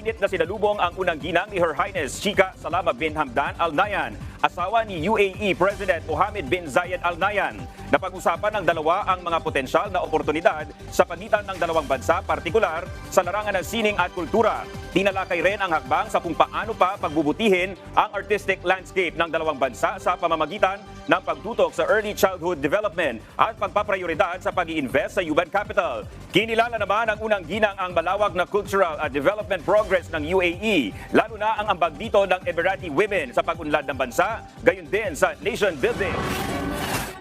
Mainit na sinalubong ang unang ginang ni Her Highness Sheikha Salama bin Hamdan Al Nahyan, asawa ni UAE President Mohammed bin Zayed Al Nahyan. Napag-usapan ng dalawa ang mga potensyal na oportunidad sa pagitan ng dalawang bansa, partikular sa larangan ng sining at kultura. Tinalakay rin ang hakbang sa kung paano pa pagbubutihin ang artistic landscape ng dalawang bansa sa pamamagitan ng pagtutok sa early childhood development at pagpaprioridad sa pag-i-invest sa human capital. Kinilala naman ng unang ginang ang malawak na cultural at development progress ng UAE, lalo na ang ambag dito ng Emirati women sa pag-unlad ng bansa, gayon din sa nation building.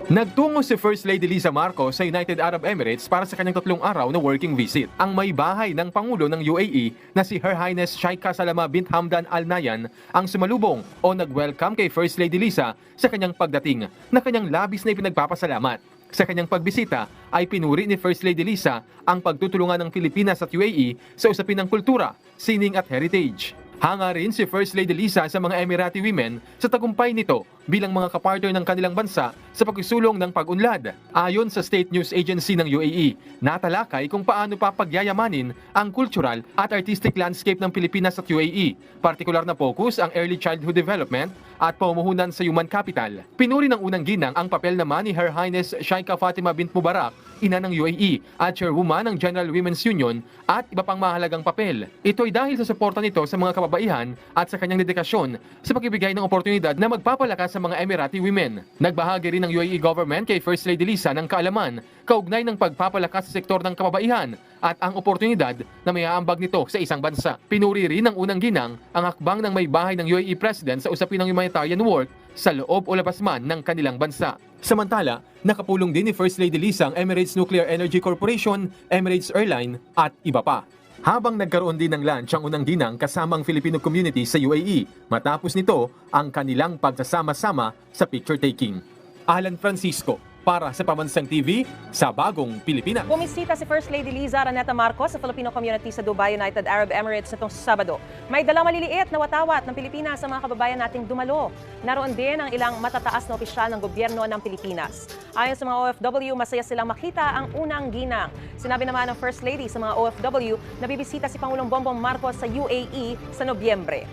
Nagtungo si First Lady Liza Marcos sa United Arab Emirates para sa kanyang 3 araw na working visit. Ang may bahay ng Pangulo ng UAE na si Her Highness Sheikha Salama bint Hamdan Al Nahyan ang sumalubong o nag-welcome kay First Lady Liza sa kanyang pagdating na kanyang labis na ipinagpapasalamat. Sa kanyang pagbisita ay pinuri ni First Lady Liza ang pagtutulungan ng Pilipinas at UAE sa usapin ng kultura, sining at heritage. Hanga rin si First Lady Liza sa mga Emirati women sa tagumpay nito bilang mga kapartner ng kanilang bansa sa pagsusulong ng pag-unlad. Ayon sa State News Agency ng UAE, natalakay kung paano papagyayamanin ang cultural at artistic landscape ng Pilipinas at UAE. Partikular na focus ang early childhood development at pamumuhunan sa human capital. Pinuri ng unang ginang ang papel naman ni Her Highness Sheikha Fatima bint Mubarak, ina ng UAE at chairwoman ng General Women's Union at iba pang mahalagang papel. Ito'y dahil sa suporta nito sa mga kababaihan at sa kanyang dedikasyon sa pagbibigay ng oportunidad na magpapalakas sa mga Emirati women. Nagbahagi rin ng UAE government kay First Lady Liza ng kaalaman kaugnay ng pagpapalakas sa sektor ng kababaihan at ang oportunidad na may aambag nito sa isang bansa. Pinuri rin ng unang ginang ang hakbang ng may bahay ng UAE President sa usapin ng humanitarian work sa loob o labas man ng kanilang bansa. Samantala, nakapulong din ni First Lady Liza ang Emirates Nuclear Energy Corporation, Emirates Airline at iba pa. Habang nagkaroon din ng lunch ang unang ginang kasama ang Filipino community sa UAE, matapos nito ang kanilang pagsasama-sama sa picture taking. Alan Francisco, para sa Pamansang TV, sa Bagong Pilipinas. Bumisita si First Lady Liza Araneta Marcos sa Filipino community sa Dubai, United Arab Emirates nitong Sabado. May dalang maliliit na watawat ng Pilipinas sa mga kababayan nating dumalo. Naroon din ang ilang matataas na opisyal ng gobyerno ng Pilipinas. Ayon sa mga OFW, masaya silang makita ang unang ginang. Sinabi naman ng First Lady sa mga OFW na bibisita si Pangulong Bongbong Marcos sa UAE sa Nobyembre.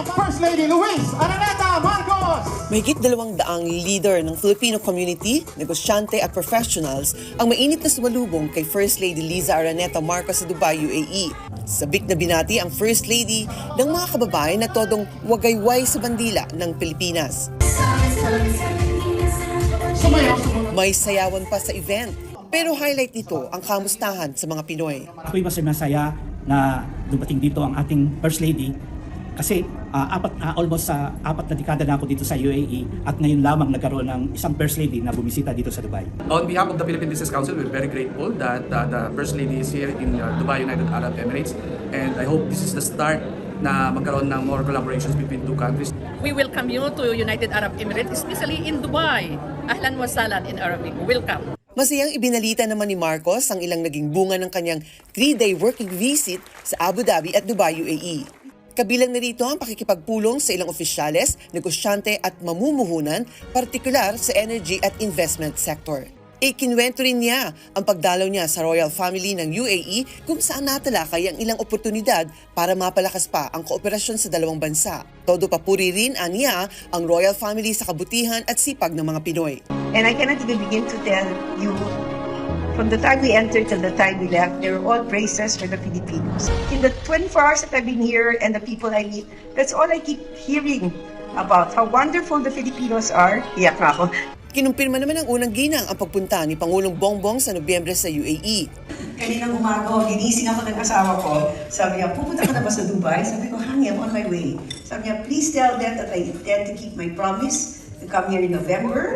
First Lady Luis Araneta Marcos! Mahigit 200 leader ng Filipino community, negosyante at professionals ang mainit na sumalubong kay First Lady Liza Araneta Marcos sa Dubai, UAE. Sabik na binati ang First Lady ng mga kababayan na todong wagayway sa bandila ng Pilipinas. May sayawan pa sa event, pero highlight nito ang kamustahan sa mga Pinoy. Ako'y masaya na dumating dito ang ating First Lady kasi almost 4 na dekada na ako dito sa UAE at ngayon lamang nagkaroon ng isang First Lady na bumisita dito sa Dubai. On behalf of the Philippine Business Council, we're very grateful that the First Lady is here in Dubai, United Arab Emirates, and I hope this is the start na magkaroon ng more collaborations between two countries. We welcome you to United Arab Emirates, especially in Dubai. Ahlan wa sahlan in Arabic. Welcome. Masayang ibinalita naman ni Marcos ang ilang naging bunga ng kanyang 3-day working visit sa Abu Dhabi at Dubai, UAE. Kabilang na rito ang pakikipagpulong sa ilang opisyales, negosyante at mamumuhunan, partikular sa energy at investment sector. Ikinwento rin niya ang pagdalaw niya sa royal family ng UAE kung saan natalakay ang ilang oportunidad para mapalakas pa ang kooperasyon sa dalawang bansa. Todo papuri rin niya ang royal family sa kabutihan at sipag ng mga Pinoy. And I cannot even begin to tell you, from the time we entered till the time we left, they were all praises for the Filipinos. In the 24 hours that I've been here and the people I meet, that's all I keep hearing about, how wonderful the Filipinos are. Iyak na ako. Kinumpirma naman ng unang ginang ang pagpunta ni Pangulong Bongbong sa Nobyembre sa UAE. Kaninang umaga, ginising ako ng asawa ko. Sabi niya, pupunta ka na ba sa Dubai? Sabi ko, honey, I'm on my way. Sabi niya, please tell them that I intend to keep my promise to come here in November.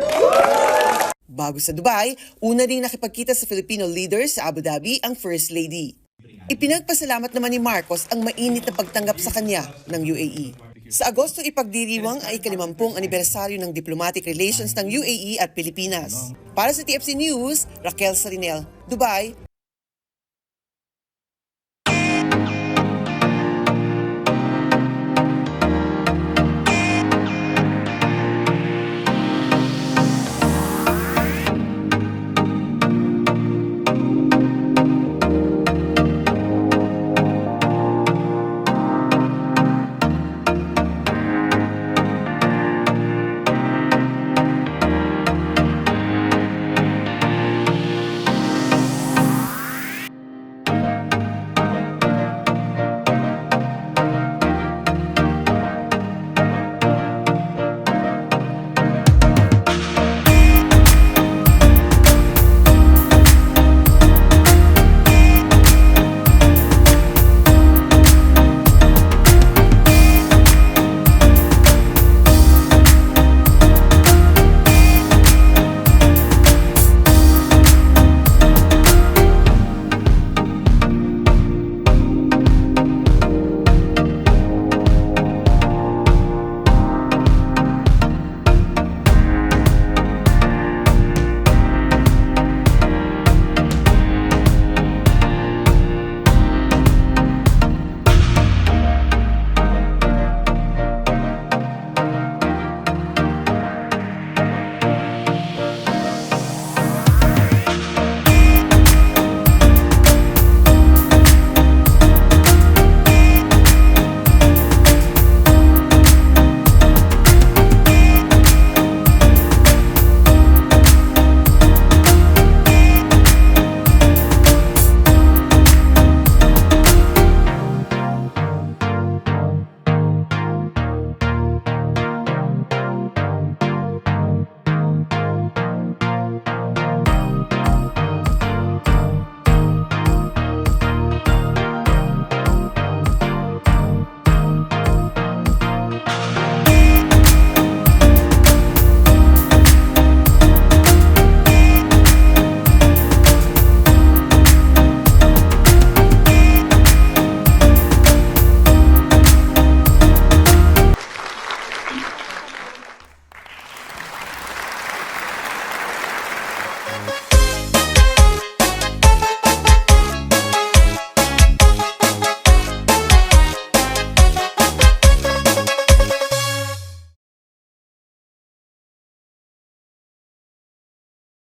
Bago sa Dubai, una ring nakipagkita sa Filipino leaders sa Abu Dhabi ang First Lady. Ipinagpasalamat naman ni Marcos ang mainit na pagtanggap sa kanya ng UAE. Sa Agosto ipagdiriwang ang ika-50 anibersaryo ng diplomatic relations ng UAE at Pilipinas. Para sa TFC News, Raquel Sarinel, Dubai,